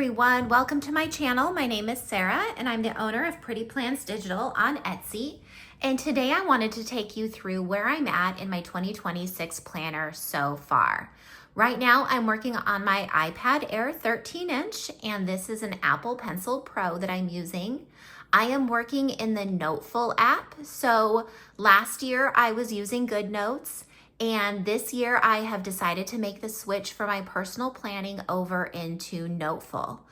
everyone, welcome to my channel. My name is Sarah and I'm the owner of Pretty Plans Digital on Etsy. And today I wanted to take you through where I'm at in my 2026 planner so far. Right now I'm working on my iPad Air 13-inch and this is an Apple Pencil Pro that I'm using. I am working in the Noteful app. So last year I was using GoodNotes. And this year I have decided to make the switch for my personal planning over into Noteful.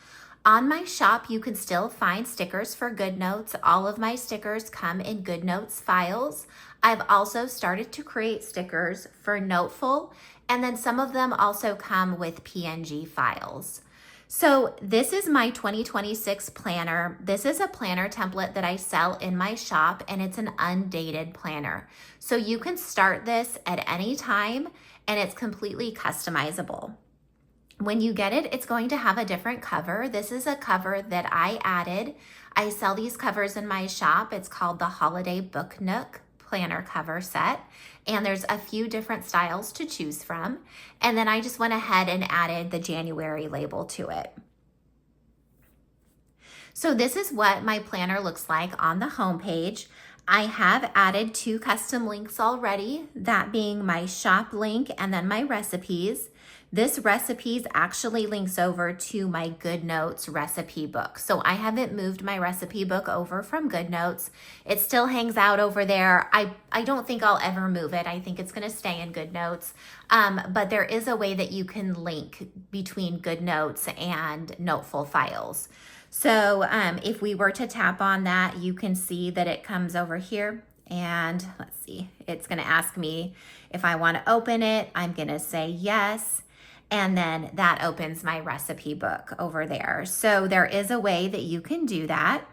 On my shop, you can still find stickers for GoodNotes. All of my stickers come in GoodNotes files. I've also started to create stickers for Noteful, and then some of them also come with PNG files. So this is my 2026 planner. This is a planner template that I sell in my shop and it's an undated planner. So you can start this at any time and it's completely customizable. When you get it, it's going to have a different cover. This is a cover that I added. I sell these covers in my shop. It's called the Holiday Book Nook planner cover set. And there's a few different styles to choose from. And then I just went ahead and added the January label to it. So this is what my planner looks like on the home page. I have added 2 custom links already, that being my shop link and then my recipes. This recipes actually links over to my GoodNotes recipe book. So I haven't moved my recipe book over from GoodNotes. It still hangs out over there. I don't think I'll ever move it. I think it's gonna stay in GoodNotes. But there is a way that you can link between GoodNotes and Noteful files. So if we were to tap on that, you can see that it comes over here. And let's see, it's gonna ask me if I wanna open it. I'm gonna say yes. And then that opens my recipe book over there. So there is a way that you can do that.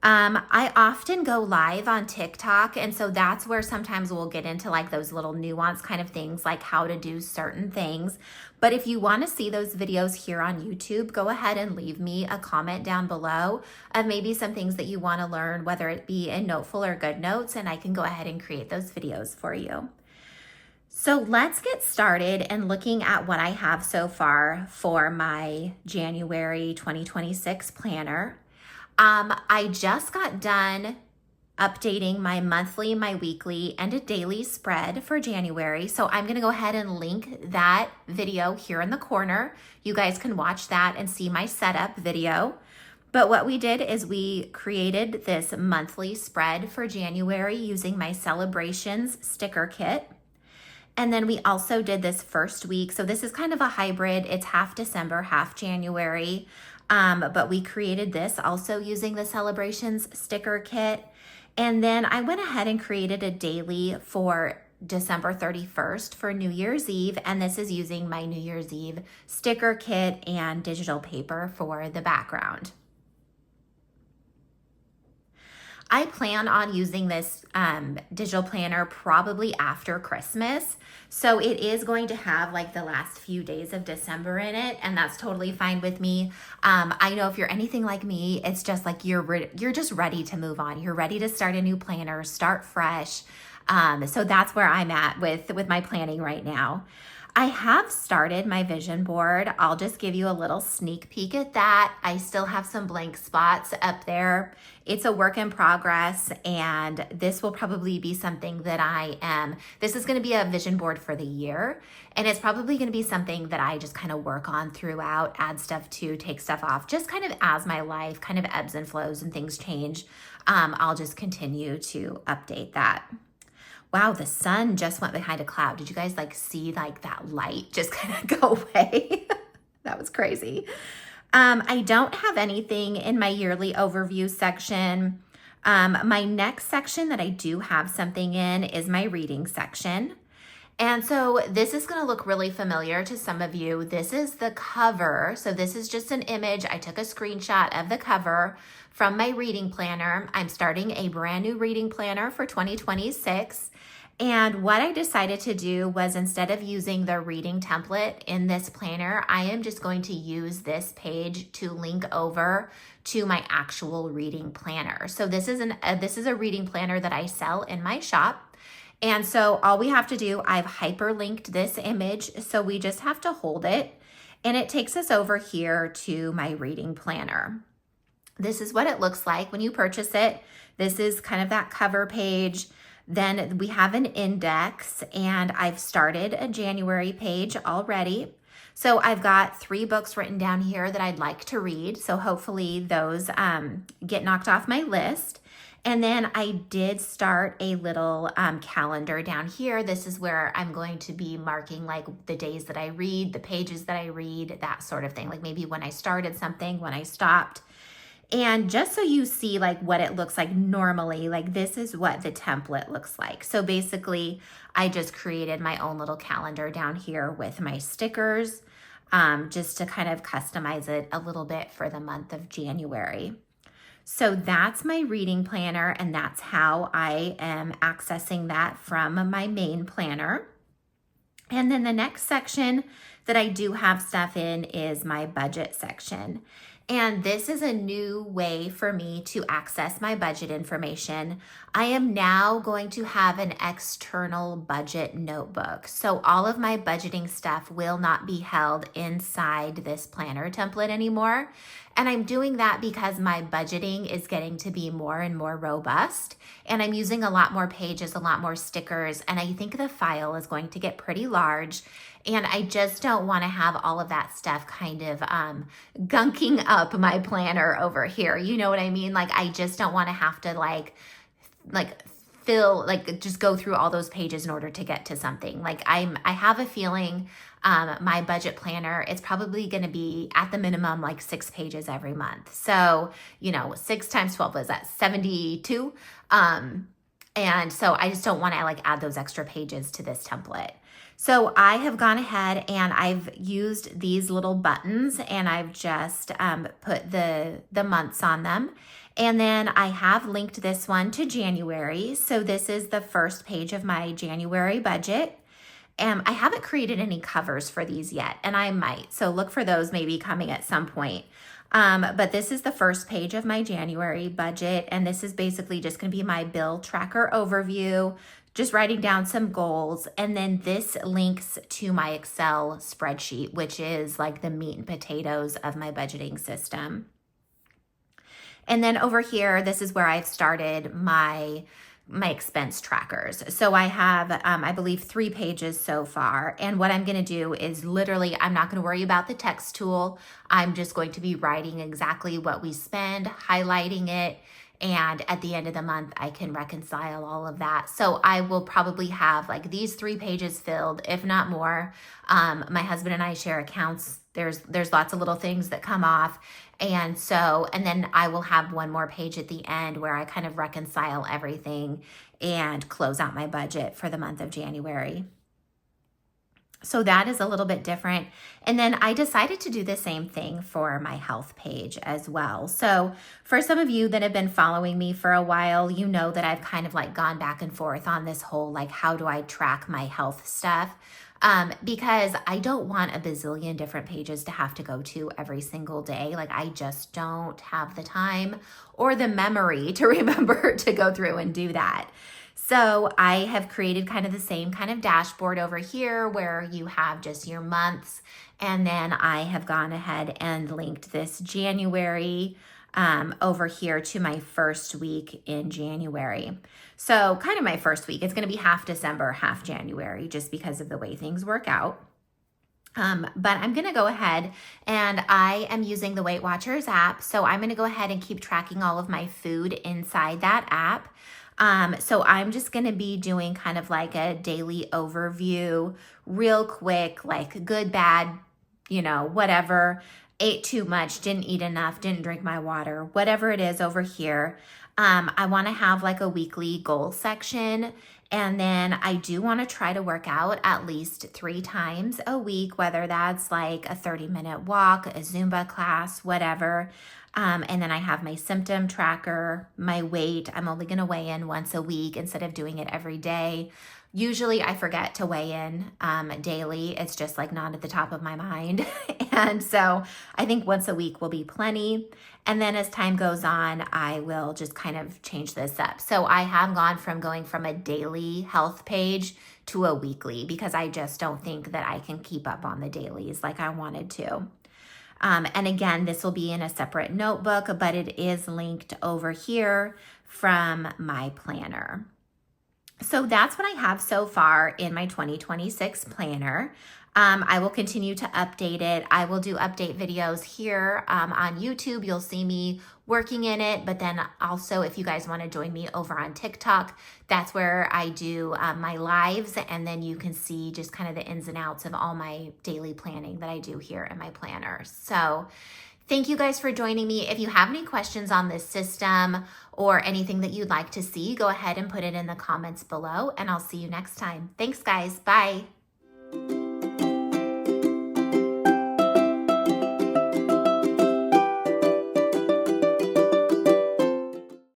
I often go live on TikTok, and so that's where sometimes we'll get into like those little nuanced kind of things, like how to do certain things. But if you want to see those videos here on YouTube, go ahead and leave me a comment down below of maybe some things that you want to learn, whether it be in Noteful or GoodNotes, and I can go ahead and create those videos for you. So let's get started and looking at what I have so far for my January 2026 planner. I just got done updating my monthly, my weekly, and a daily spread for January. So I'm gonna go ahead and link that video here in the corner. You guys can watch that and see my setup video. But what we did is we created this monthly spread for January using my Celebrations sticker kit. And then we also did this first week. So this is kind of a hybrid. It's half December, half January. But we created this also using the Celebrations sticker kit. And then I went ahead and created a daily for December 31st for New Year's Eve. And this is using my New Year's Eve sticker kit and digital paper for the background. I plan on using this digital planner probably after Christmas. So it is going to have like the last few days of December in it, and that's totally fine with me. I know if you're anything like me, it's just like you're just ready to move on. You're ready to start a new planner, start fresh. So that's where I'm at with my planning right now. I have started my vision board. I'll just give you a little sneak peek at that. I still have some blank spots up there. It's a work in progress, and this will probably be something that this is gonna be a vision board for the year, and it's probably gonna be something that I just kind of work on throughout, add stuff to, take stuff off, just kind of as my life kind of ebbs and flows and things change. I'll just continue to update that. Wow, the sun just went behind a cloud. Did you guys like see like that light just kind of go away? That was crazy. I don't have anything in my yearly overview section. My next section that I do have something in is my reading section. And so this is going to look really familiar to some of you. This is the cover. So this is just an image. I took a screenshot of the cover from my reading planner. I'm starting a brand new reading planner for 2026. And what I decided to do was, instead of using the reading template in this planner, I am just going to use this page to link over to my actual reading planner. So this is a reading planner that I sell in my shop. And so all we have to do, I've hyperlinked this image. So we just have to hold it And it takes us over here to my reading planner. This is what it looks like when you purchase it. This is kind of that cover page. Then we have an index, and I've started a January page already. So I've got 3 books written down here that I'd like to read. So hopefully those get knocked off my list. And then I did start a little calendar down here. This is where I'm going to be marking like the days that I read, the pages that I read, that sort of thing. Like maybe when I started something, when I stopped. And just so you see like what it looks like normally, like this is what the template looks like. So basically I just created my own little calendar down here with my stickers, just to kind of customize it a little bit for the month of January. So that's my reading planner, and that's how I am accessing that from my main planner. And then the next section that I do have stuff in is my budget section. And this is a new way for me to access my budget information. I am now going to have an external budget notebook. So all of my budgeting stuff will not be held inside this planner template anymore. And I'm doing that because my budgeting is getting to be more and more robust. And I'm using a lot more pages, a lot more stickers. And I think the file is going to get pretty large. And I just don't want to have all of that stuff kind of gunking up my planner over here. You know what I mean? Like, I just don't want to have to just go through all those pages in order to get to something. Like I have a feeling my budget planner, it's probably going to be at the minimum like 6 pages every month. So, 6 times 12 is that 72. And so I just don't want to like add those extra pages to this template. So I have gone ahead and I've used these little buttons, and I've just put the months on them. And then I have linked this one to January. So this is the first page of my January budget. I haven't created any covers for these yet, and I might. So look for those maybe coming at some point. But this is the first page of my January budget. And this is basically just going to be my bill tracker overview, just writing down some goals. And then this links to my Excel spreadsheet, which is like the meat and potatoes of my budgeting system. And then over here, this is where I've started my expense trackers. So I have, I believe 3 pages so far. And what I'm going to do is literally, I'm not going to worry about the text tool. I'm just going to be writing exactly what we spend, highlighting it. And at the end of the month, I can reconcile all of that. So I will probably have like these 3 pages filled, if not more. My husband and I share accounts. There's lots of little things that come off. And then I will have 1 more page at the end where I kind of reconcile everything and close out my budget for the month of January. So that is a little bit different. And then I decided to do the same thing for my health page as well. So for some of you that have been following me for a while, you know that I've kind of like gone back and forth on this whole, like, how do I track my health stuff? Because I don't want a bazillion different pages to have to go to every single day. Like, I just don't have the time or the memory to remember to go through and do that. So I have created kind of the same kind of dashboard over here where you have just your months. And then I have gone ahead and linked this January over here to my first week in January. So kind of my first week, it's going to be half December, half January, just because of the way things work out. But I'm going to go ahead, and I am using the Weight Watchers app. So I'm going to go ahead and keep tracking all of my food inside that app. So I'm just going to be doing kind of like a daily overview, real quick, like good, bad, whatever. Ate too much, didn't eat enough, didn't drink my water, whatever it is over here. I want to have like a weekly goal section. And then I do want to try to work out at least 3 times a week, whether that's like a 30-minute walk, a Zumba class, whatever. And then I have my symptom tracker, my weight. I'm only going to weigh in once a week instead of doing it every day. Usually I forget to weigh in daily. It's just like not at the top of my mind. And so I think once a week will be plenty. And then as time goes on, I will just kind of change this up. So I have gone from going from a daily health page to a weekly because I just don't think that I can keep up on the dailies like I wanted to. And again, this will be in a separate notebook, but it is linked over here from my planner. So that's what I have so far in my 2026 planner. I will continue to update it. I will do update videos here on YouTube. You'll see me working in it, but then also if you guys want to join me over on TikTok, that's where I do my lives, and then you can see just kind of the ins and outs of all my daily planning that I do here in my planner. So thank you guys for joining me. If you have any questions on this system or anything that you'd like to see, go ahead and put it in the comments below, and I'll see you next time. Thanks, guys. Bye.